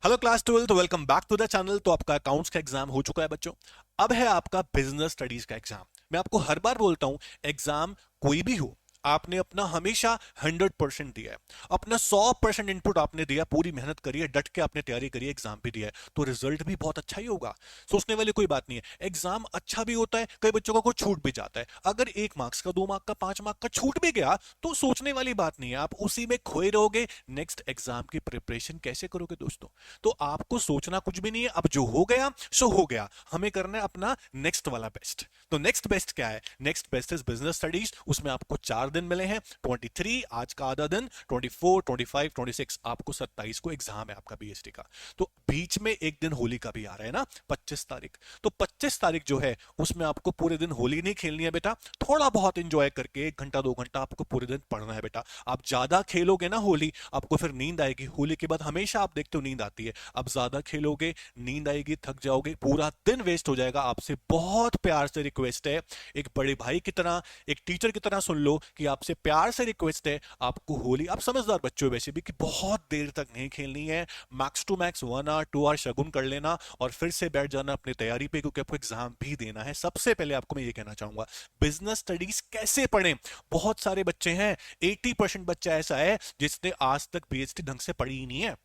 Hello class 12, welcome back to the channel. तो आपका accounts का एग्जाम हो चुका है बच्चों। अब है आपका बिजनेस स्टडीज का एग्जाम। मैं आपको हर बार बोलता हूं, एग्जाम कोई भी हो, आपने अपना हमेशा 100% दिया है, अपना 100% इनपुट आपने दिया, पूरी मेहनत करी है, डट के आपने तैयारी करी है, एग्जाम भी दिया है, तो रिजल्ट भी बहुत अच्छा ही होगा। सोचने वाली कोई बात नहीं है। एग्जाम अच्छा भी होता है, कई बच्चों का कुछ छूट भी जाता है। अगर 1 मार्क्स का, 2 मार्क का, 5 मार्क का छूट भी गया तो सोचने वाली बात नहीं है, आप उसी में खोए रहोगे। नेक्स्ट एग्जाम की प्रिपरेशन कैसे करोगे दोस्तों? तो आपको सोचना कुछ भी नहीं है। अब जो हो गया सो हो गया, हमें करना है अपना नेक्स्ट वाला बेस्ट। तो नेक्स्ट बेस्ट क्या है? Next best is business studies. उसमें आपको 4 दिन मिले हैं, 23 आज का आधा दिन, 24, 25, 26, आपको 27 को एग्जाम है आपका बीएसटी का। तो बीच में एक दिन होली का भी आ रहा है ना, 25 तारीख। तो 25 तारीख जो है उसमें आपको पूरे दिन होली नहीं खेलनी है बेटा, थोड़ा बहुत इंजॉय करके 1 घंटा 2 घंटा आपको पूरे दिन पढ़ना है बेटा। आप ज्यादा खेलोगे ना होली, आपको फिर नींद आएगी। होली के बाद हमेशा आप देखते हो नींद आती है। अब ज्यादा खेलोगे, नींद आएगी, थक जाओगे, पूरा दिन वेस्ट हो जाएगा। आपसे बहुत प्यार से रिक्वेस्ट है, एक बड़े भाई की तरह, एक टीचर की तरह सुन लो कि आपसे प्यार से रिक्वेस्ट है, आपको होली, आप समझदार बच्चों वैसे भी, कि बहुत देर तक नहीं खेलनी है। Max to max 1 hour 2 hour शगुन कर लेना और फिर से बैठ जाना अपनी तैयारी पे, क्योंकि आपको एग्जाम भी देना है। सबसे पहले आपको मैं ये कहना चाहूंगा, बिजनेस स्टडीज कैसे पढ़ें। बहुत सारे बच्चे हैं, 80% बच्चा ऐसा है जिसने आज तक बीएसटी ढंग से पढ़ी ही नहीं है,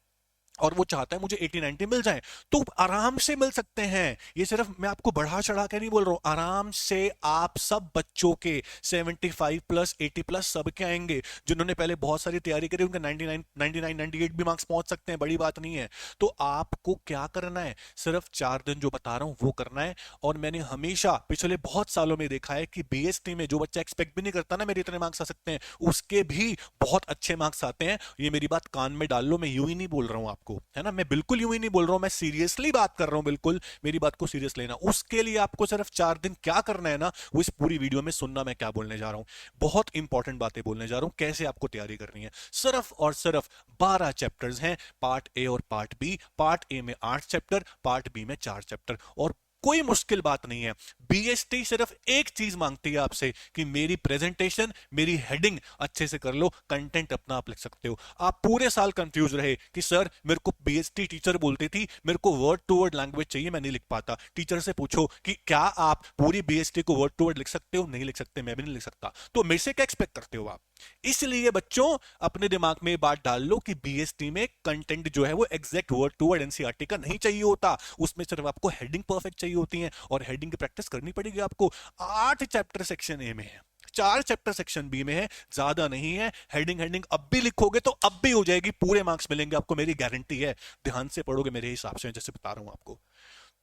और वो चाहता है मुझे 80-90 मिल जाए। तो आराम से मिल सकते हैं। ये सिर्फ मैं आपको बढ़ा चढ़ा के नहीं बोल रहा हूं, आराम से आप सब बच्चों के 75 प्लस 80 प्लस सबके आएंगे। जिन्होंने पहले बहुत सारी तैयारी करी उनके 99 99 98 भी मार्क्स पहुंच सकते हैं, बड़ी बात नहीं है। तो आपको क्या करना है, सिर्फ 4 दिन जो बता रहा हूं वो करना है। और मैंने हमेशा पिछले बहुत सालों में देखा है कि बीएसटी में जो बच्चा एक्सपेक्ट भी नहीं करता ना मेरे इतने मार्क्स आ सकते हैं, उसके भी बहुत अच्छे मार्क्स आते हैं। ये मेरी बात कान में डाल लो, मैं यूं ही नहीं बोल रहा हूं आपको, है ना, मैं बिल्कुल यूं ही नहीं बोल रहा हूं, मैं सीरियसली बात कर रहा हूं। बिल्कुल मेरी बात को सीरियस लेना। उसके लिए आपको सिर्फ 4 दिन क्या करना है ना, वो इस पूरी वीडियो में सुनना, मैं क्या बोलने जा रहा हूं। बहुत इंपॉर्टेंट बातें बोलने जा रहा हूं, कैसे आपको तैयारी करनी है। सिर्फ और सिर्फ 12 चैप्टर्स हैं, पार्ट ए और पार्ट बी। पार्ट ए में 8 चैप्टर, पार्ट बी में 4 चैप्टर, और कोई मुश्किल बात नहीं है। बीएसटी सिर्फ एक चीज मांगती है आपसे कि मेरी प्रेजेंटेशन, मेरी हेडिंग अच्छे से कर लो, कंटेंट अपना आप लिख सकते हो। आप पूरे साल कंफ्यूज रहे कि सर मेरे को बीएसटी टीचर बोलती थी मेरे को वर्ड टू वर्ड लैंग्वेज चाहिए, मैं नहीं लिख पाता। टीचर से पूछो कि क्या आप पूरी बीएसटी को वर्ड टू वर्ड लिख सकते हो? नहीं लिख सकते, मैं भी नहीं लिख सकता। तो मेरे से क्या एक्सपेक्ट करते हो आप? इसलिए बच्चों अपने दिमाग में बात डाल लो कि बीएसटी में कंटेंट जो है वो exact word to word NCERT का नहीं चाहिए होता, उसमें सिर्फ आपको हेडिंग परफेक्ट चाहिए होती है, और हेडिंग की प्रैक्टिस करनी पड़ेगी आपको। 8 चैप्टर सेक्शन ए में है, 4 चैप्टर सेक्शन बी में है, ज्यादा नहीं है। हेडिंग हेडिंग अब भी लिखोगे तो अब भी हो जाएगी, पूरे मार्क्स मिलेंगे आपको, मेरी गारंटी है। ध्यान से पढ़ोगे मेरे हिसाब से, जैसे बता रहा हूं आपको।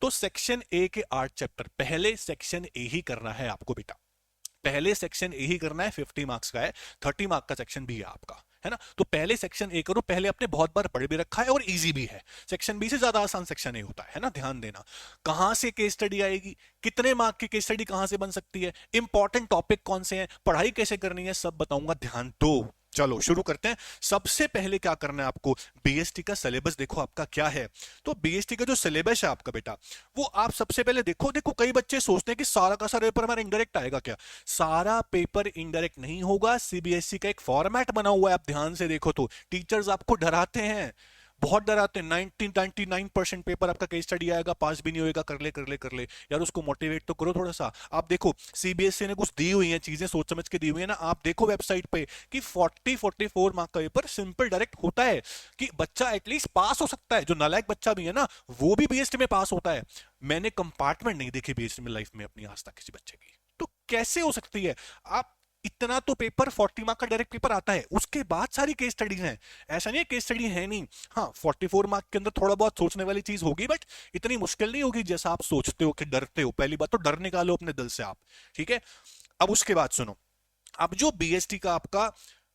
तो सेक्शन ए के 8 चैप्टर, पहले सेक्शन ए ही करना है आपको बेटा, पहले सेक्शन ए ही करना है। 50 मार्क्स का है, 30 मार्क का सेक्शन बी है आपका, है ना। तो पहले सेक्शन ए करो, पहले आपने बहुत बार पढ़ भी रखा है और इजी भी है। सेक्शन बी से ज्यादा आसान सेक्शन ए होता है ना, ध्यान देना। कहां से केस स्टडी आएगी, कितने मार्क की केस स्टडी कहां से बन सकती है, इंपॉर्टेंट टॉपिक कौन से हैं, पढ़ाई कैसे करनी है, सब बताऊंगा, ध्यान दो। चलो शुरू करते हैं। सबसे पहले क्या करना है आपको, बीएसटी का सिलेबस देखो आपका क्या है। तो बीएसटी का जो सिलेबस है आपका बेटा, वो आप सबसे पहले देखो। देखो कई बच्चे सोचते हैं कि सारा का सारा पेपर हमारा इनडायरेक्ट आएगा, क्या सारा पेपर इनडायरेक्ट नहीं होगा। सीबीएसई का एक फॉर्मेट बना हुआ है, आप ध्यान से देखो तो। टीचर्स आपको डराते हैं, बहुत डराते हैं। 99% पेपर आपका केस स्टडी आएगा, पास भी नहीं होएगा, कर ले कर ले कर ले। यार उसको मोटिवेट तो करो थोड़ा सा। आप देखो सीबीएसई ने कुछ दी हुई है चीजें, सोच समझ के दी हुई है ना। आप देखो वेबसाइट पे कि 44 मार्क का पेपर सिंपल डायरेक्ट होता है, कि बच्चा एटलीस्ट पास हो सकता है। जो नालायक बच्चा भी है ना, वो भी बीएसटी में पास होता है। मैंने कंपार्टमेंट नहीं देखी बीएसटी में लाइफ में अपनी आज तक किसी बच्चे की। तो कैसे हो सकती है? आप इतना तो पेपर 40 मार्क का डायरेक्ट पेपर आता है, उसके बाद सारी केस स्टडीज हैं। ऐसा नहीं है केस स्टडी है नहीं, हाँ 44 मार्क के अंदर थोड़ा बहुत सोचने वाली चीज होगी, बट इतनी मुश्किल नहीं होगी जैसा आप सोचते हो कि डरते हो। पहली बात तो डर निकालो अपने दिल से आप, ठीक है। अब उसके बाद सुनो, अब जो बीएसटी का आपका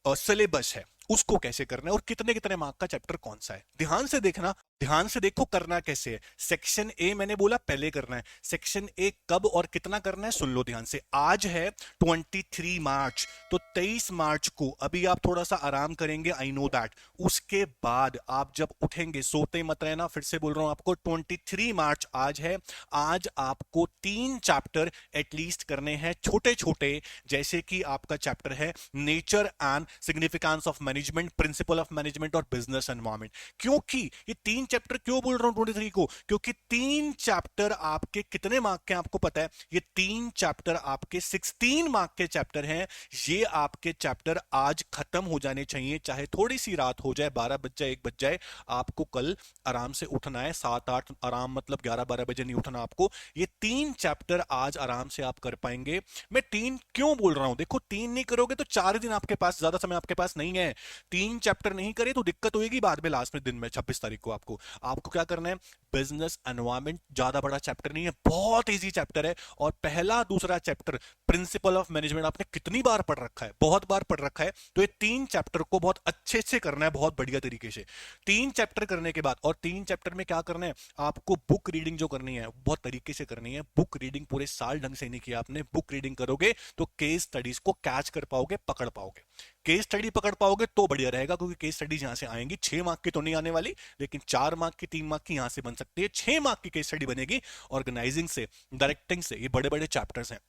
सिलेबस है उसको कैसे करना है, और कितने कितने मार्क का चैप्टर कौन सा है, ध्यान से देखना। ध्यान से देखो करना कैसे है। सेक्शन ए मैंने बोला पहले करना है। सेक्शन ए कब और कितना करना है सुन लो ध्यान से। आज है 23 मार्च, तो 23 मार्च को अभी आप थोड़ा सा आराम करेंगे, आई नो दैट। उसके बाद आप जब उठेंगे, सोते मत रहना, फिर से बोल रहा हूं आपको, 23 मार्च आज है। आज आपको 3 चैप्टर एटलीस्ट करने हैं, छोटे छोटे। जैसे कि आपका चैप्टर है nature and significance of management, principle of management और बिजनेस एनवायरमेंट। क्योंकि ये 3 चैप्टर क्यों बोल रहा हूं 23 को, क्योंकि 3 चैप्टर आपके कितने मार्क के आपको पता है, ये 3 चैप्टर आपके 16 मार्क के चैप्टर हैं। ये आपके चैप्टर आज खत्म हो जाने चाहिए, चाहे थोड़ी सी रात हो जाए, 12 बज जाए, 1 बज जाए, आपको कल आराम से उठना है, 7-8 आराम, मतलब 11-12 बजे नहीं उठना आपको। ये 3 चैप्टर आज आराम से आप कर पाएंगे। मैं 3 क्यों बोल रहा हूं, देखो 3 नहीं करोगे तो 4 दिन आपके पास, ज्यादा समय आपके पास नहीं है। 3 चैप्टर नहीं करे तो दिक्कत होगी बाद में, लास्ट में दिन में 26 तारीख को आपको आपको क्या करना है, बिजनेस एनवायरनमेंट ज्यादा बड़ा चैप्टर नहीं है, बहुत इजी चैप्टर है। और पहला दूसरा चैप्टर प्रिंसिपल ऑफ मैनेजमेंट आपने कितनी बार पढ़ रखा है, बहुत बार पढ़ रखा है। तो ये 3 चैप्टर को बहुत अच्छे से करना है, बहुत बढ़िया तरीके से। 3 चैप्टर करने के बाद, और 3 चैप्टर में क्या करना है आपको, बुक रीडिंग जो करनी है बहुत तरीके से करनी है। बुक रीडिंग पूरे साल ढंग से नहीं किया आपने, बुक रीडिंग करोगे तो केस स्टडीज को कैच कर पाओगे, पकड़ पाओगे। केस स्टडी पकड़ पाओगे तो बढ़िया रहेगा, क्योंकि केस स्टडीज यहां से आएंगी, 6 मार्क की तो नहीं आने वाली, लेकिन 4 मार्क की, 3 मार्क की यहां से बन सकती है, 6 मार्क की केस स्टडी बनेगी ऑर्गेनाइजिंग से, डायरेक्टिंग से। ये बड़े बड़े चैप्टर्स हैं,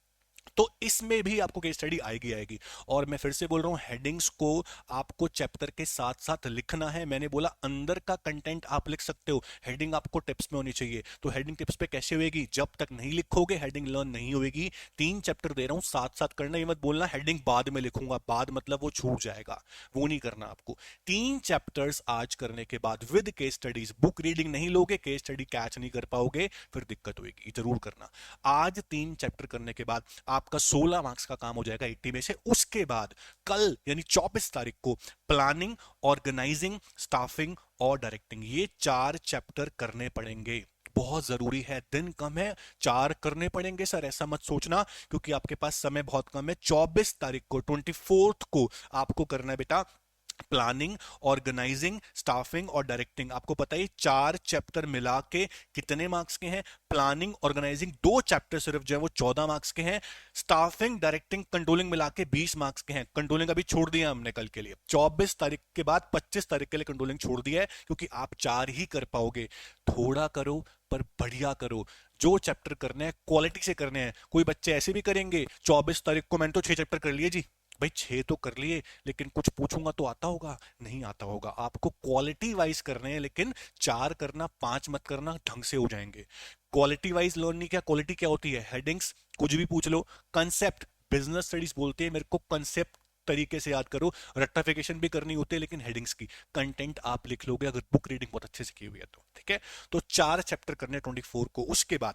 तो इसमें भी आपको केस स्टडी आएगी आएगी। और मैं फिर से बोल रहा हूं, हेडिंग्स को आपको चैप्टर के साथ साथ लिखना है। मैंने बोला अंदर का कंटेंट आप लिख सकते हो, हेडिंग आपको टिप्स में होनी चाहिए। तो हेडिंग टिप्स पे कैसे होगी, जब तक नहीं लिखोगे हेडिंग लर्न नहीं होगी। 3 चैप्टर दे रहा हूं, साथ साथ करना, ये मत बोलना हेडिंग बाद में लिखूंगा, बाद मतलब वो छूट जाएगा, वो नहीं करना आपको। 3 चैप्टर्स आज करने के बाद with case studies, book reading नहीं लोगे, केस स्टडी कैच नहीं कर पाओगे, फिर दिक्कत होगी, जरूर करना। आज 3 चैप्टर करने के बाद आपका 16 मार्क्स का काम हो जाएगा 80 में से। उसके बाद कल यानी 24 तारीख को प्लानिंग, ऑर्गेनाइजिंग, स्टाफिंग और डायरेक्टिंग, ये 4 चैप्टर करने पड़ेंगे, बहुत जरूरी है। दिन कम है, 4 करने पड़ेंगे सर, ऐसा मत सोचना, क्योंकि आपके पास समय बहुत कम है। 24 तारीख को 24th को आपको करना है बेटा प्लानिंग, ऑर्गेनाइजिंग, स्टाफिंग और डायरेक्टिंग। आपको पता है 4 चैप्टर मिला के कितने मार्क्स के हैं, प्लानिंग ऑर्गेनाइजिंग 2 चैप्टर सिर्फ जो है वो 14 मार्क्स के हैं, स्टाफिंग डायरेक्टिंग कंट्रोलिंग मिला के 20 मार्क्स के हैं। कंट्रोलिंग अभी छोड़ दिया हमने कल के लिए, 24 तारीख के बाद 25 तारीख के लिए कंट्रोलिंग छोड़ दिया है, क्योंकि आप 4 ही कर पाओगे। थोड़ा करो पर बढ़िया करो, जो चैप्टर करने हैं क्वालिटी से करने हैं। कोई बच्चे ऐसे भी करेंगे, 24 तारीख को मैंने तो 6 चैप्टर कर लिए जी, भाई 6 तो कर लिए, लेकिन कुछ पूछूंगा तो आता होगा, नहीं आता होगा। आपको क्वालिटी वाइज करने हैं, लेकिन 4 करना, 5 मत करना, ढंग से हो जाएंगे। क्वालिटी वाइज लर्निंग, क्या क्वालिटी क्या होती है, हेडिंग्स कुछ भी पूछ लो, कंसेप्ट बिजनेस स्टडीज बोलते हैं मेरे को, कंसेप्ट तरीके से याद करो, रट्टाफिकेशन भी करनी होती है लेकिन हेडिंग्स की, कंटेंट आप लिख लोगे अगर बुक रीडिंग बहुत अच्छे से की हुई है तो, ठीक है। तो 4 चैप्टर करने 24 को। उसके बाद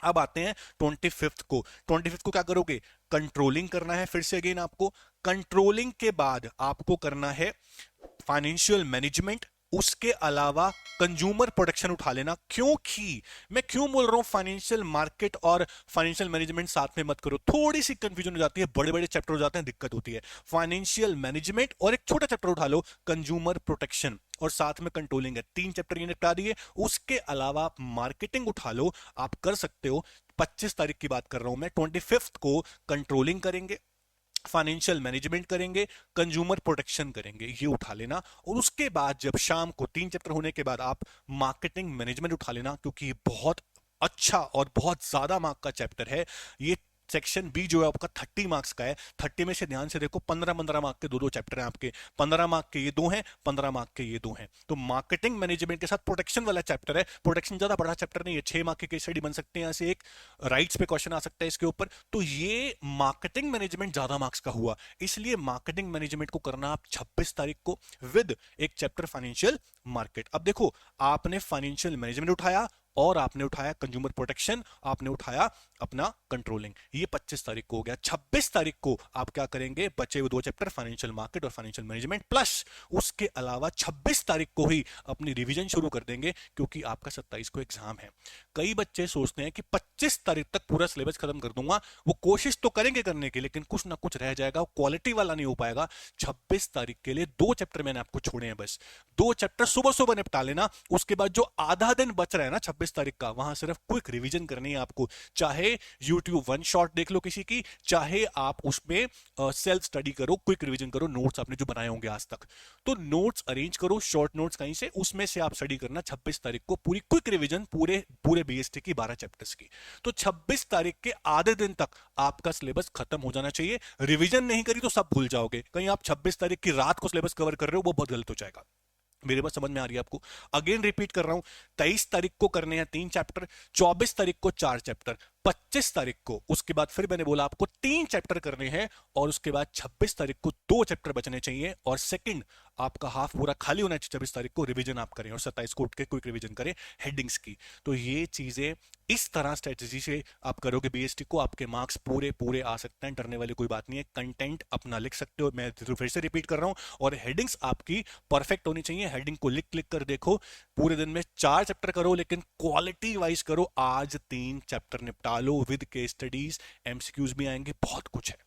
अब आते हैं 25th को। 25th को क्या करोगे, कंट्रोलिंग करना है फिर से अगेन आपको। कंट्रोलिंग के बाद आपको करना है फाइनेंशियल मैनेजमेंट, उसके अलावा कंज्यूमर प्रोटेक्शन उठा लेना। क्योंकि मैं क्यों बोल रहा हूं फाइनेंशियल मार्केट और फाइनेंशियल मैनेजमेंट साथ में मत करो, थोड़ी सी कंफ्यूजन हो जाती है, बड़े बड़े चैप्टर हो जाते हैं, दिक्कत होती है। फाइनेंशियल मैनेजमेंट और एक छोटा चैप्टर उठा लो कंज्यूमर प्रोटेक्शन, और साथ में कंट्रोलिंग है। 3 चैप्टर ये निपटा दिए। उसके अलावा आप मार्केटिंग उठा लो, आप कर सकते हो। 25 तारीख की बात कर रहा हूं मैं, 25th को कंट्रोलिंग करेंगे, फाइनेंशियल मैनेजमेंट करेंगे, कंज्यूमर प्रोटेक्शन करेंगे, ये उठा लेना। और उसके बाद जब शाम को 3 चैप्टर होने के बाद आप मार्केटिंग मैनेजमेंट उठा लेना, क्योंकि ये बहुत अच्छा और बहुत ज्यादा मार्क का चैप्टर है। ये सेक्शन बी जो है आपका 30 मार्क्स का है। 30 में से ध्यान से देखो, 15-15 मार्क के 2-2 चैप्टर हैं आपके, 15 मार्क के ये 2 हैं, 15 मार्क के ये 2 हैं। तो मार्केटिंग मैनेजमेंट के साथ प्रोटेक्शन वाला चैप्टर है। प्रोटेक्शन ज्यादा बड़ा चैप्टर नहीं है, 6 मार्क के केस स्टडी बन सकते हैं, यहाँ से एक राइट्स पे क्वेश्चन आ सकता है इसके ऊपर। तो ये मार्केटिंग मैनेजमेंट ज्यादा मार्क्स का हुआ, इसलिए मार्केटिंग मैनेजमेंट को करना आप 26 तारीख को विद एक चैप्टर फाइनेंशियल मार्केट। अब देखो, आपने फाइनेंशियल मैनेजमेंट उठाया और आपने उठाया कंज्यूमर प्रोटेक्शन, आपने उठाया अपना कंट्रोलिंग, ये 25 तारीख को हो गया। 26 तारीख को आप क्या करेंगे, बचे हुए 2 चैप्टर फाइनेंशियल मार्केट और फाइनेंशियल मैनेजमेंट, प्लस उसके अलावा 26 तारीख को ही अपनी रिवीजन शुरू कर देंगे, क्योंकि आपका 27 को एग्जाम है। कई बच्चे सोचते हैं कि 25 तारीख तक पूरा सिलेबस खत्म कर दूंगा, वो कोशिश तो करेंगे करने की, लेकिन कुछ ना कुछ रह जाएगा, क्वालिटी वाला नहीं हो पाएगा। 26 तारीख के लिए 2 चैप्टर मैंने आपको छोड़े हैं, बस 2 चैप्टर सुबह सुबह निपटा लेना। उसके बाद जो आधा दिन बच रहा है ना 26 तारीख का, वहां सिर्फ क्विक रिवीजन करनी है आपको। चाहे YouTube 1 शॉट देख लो किसी की, चाहे आप उसमें सेल्फ स्टडी करो, क्विक रिवीजन करो, नोट्स आपने जो बनाए होंगे आज तक, तो नोट्स अरेंज करो, शॉर्ट नोट्स कहीं से, उसमें से आप स्टडी करना 26 तारीख को पूरी क्विक रिवीजन, पूरे पूरे BST की 12 चैप्टर्स की। तो 26 तारीख के आधे दिन तक आपका सिलेबस खत्म हो जाना चाहिए। रिवीजन नहीं करी तो सब भूल जाओगे, कहीं आप 26 तारीख की रात को सिलेबस कवर कर रहे हो, वो बहुत गलत हो जाएगा। मेरे पास समझ में आ रही है आपको? अगेन रिपीट कर रहा हूं, 23 तारीख को करने हैं 3 चैप्टर, 24 तारीख को 4 चैप्टर, 25 तारीख को उसके बाद फिर मैंने बोला आपको 3 चैप्टर करने हैं, और उसके बाद 26 तारीख को 2 चैप्टर बचने चाहिए, और सेकंड आपका हाफ पूरा खाली होना चाहिए 26 तारीख को, रिवीजन आप करें, और 27 को उठ के क्विक रिवीजन करें हेडिंग्स की। तो ये चीजें इस तरह स्ट्रेटेजी से आप करोगे बीएसटी को, आपके मार्क्स पूरे पूरे आ सकते हैं, डरने वाली कोई बात नहीं है। कंटेंट अपना लिख सकते हो, मैं फिर से रिपीट कर रहा हूं, और हेडिंग्स आपकी परफेक्ट होनी चाहिए। हेडिंग को लिख लिख कर देखो, पूरे दिन में 4 चैप्टर करो, लेकिन क्वालिटी वाइज करो। आज 3 चैप्टर निपटा लो विद केस स्टडीज, एमसीक्यूज भी आएंगे, बहुत कुछ है।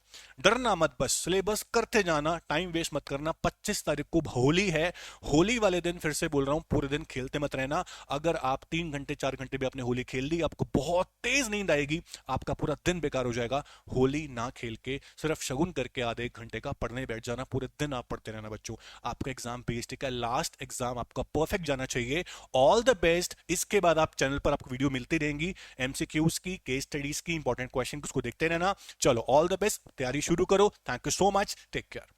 डरना मत, बस सिलेबस करते जाना, टाइम वेस्ट मत करना। 25 तारीख को होली है, होली वाले दिन फिर से बोल रहा हूं, पूरे दिन खेलते मत रहना। अगर आप 3 घंटे 4 घंटे भी आपने होली खेल ली, आपको बहुत तेज नींद आएगी, आपका पूरा दिन बेकार हो जाएगा। होली ना खेल के सिर्फ शगुन करके आधे 1 घंटे का पढ़ने बैठ जाना, पूरे दिन आप पढ़ते रहना बच्चों। आपका एग्जाम बीएसटी का लास्ट एग्जाम आपका परफेक्ट जाना चाहिए। All the best. इसके बाद आप चैनल पर आपको वीडियो मिलती रहेंगी, एमसीक्यूज की, केस स्टडीज की, इंपॉर्टेंट क्वेश्चन उसको देखते रहना। चलो ऑल द बेस्ट, तैयारी शुरू करो। Thank you so much, take care.